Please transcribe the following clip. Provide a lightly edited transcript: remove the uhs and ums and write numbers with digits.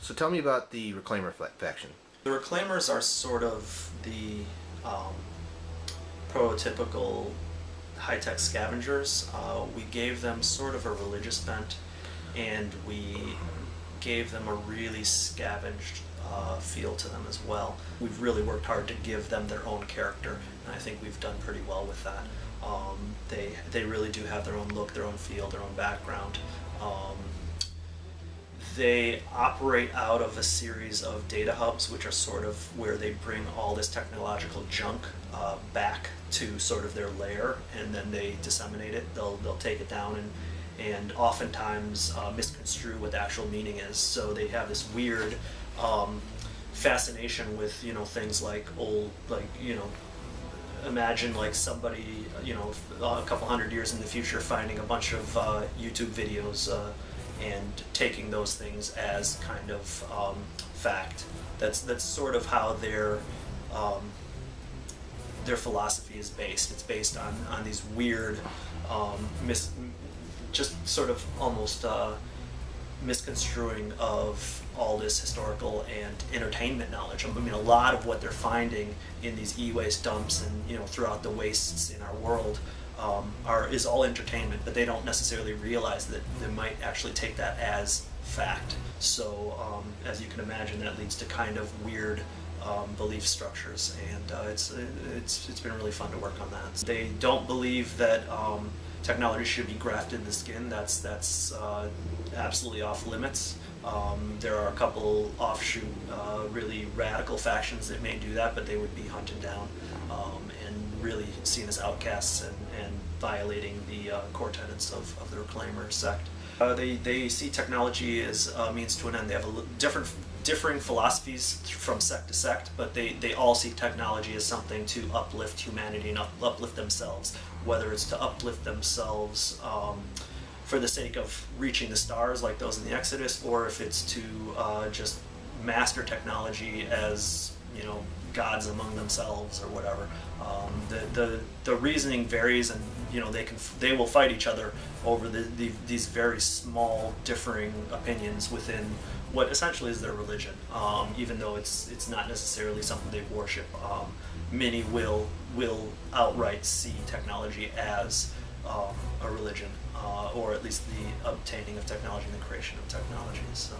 So tell me about the Reclaimer faction. The Reclaimers are sort of the prototypical high-tech scavengers. We gave them sort of a religious bent, and we gave them a really scavenged feel to them as well. We've really worked hard to give them their own character, and I think we've done pretty well with that. They really do have their own look, their own feel, their own background. They operate out of a series of data hubs, which are sort of where they bring all this technological junk back to sort of their lair, and then they disseminate it. They'll take it down and oftentimes misconstrue what the actual meaning is. So they have this weird fascination with things like imagine like somebody a couple hundred years in the future finding a bunch of YouTube videos and taking those things as kind of fact. That's sort of how their philosophy is based. It's based on these weird just sort of almost misconstruing of all this historical and entertainment knowledge. I mean, a lot of what they're finding in these e-waste dumps and throughout the wastes in our world is all entertainment, but they don't necessarily realize that they might actually take that as fact. So as you can imagine, that leads to kind of weird belief structures, and it's been really fun to work on that. They don't believe that technology should be grafted in the skin. That's absolutely off limits. There are a couple offshoot, really radical factions that may do that, but they would be hunted down and really seen as outcasts and violating the core tenets of the Reclaimer sect. They see technology as a means to an end. They have differing philosophies from sect to sect, but they all see technology as something to uplift humanity and uplift themselves, whether it's to uplift themselves for the sake of reaching the stars like those in the Exodus, or if it's to just master technology as gods among themselves or whatever. The reasoning varies, and they will fight each other over these very small differing opinions within what essentially is their religion, even though it's not necessarily something they worship. Many will outright see technology as a religion, or at least the obtaining of technology and the creation of technology. So.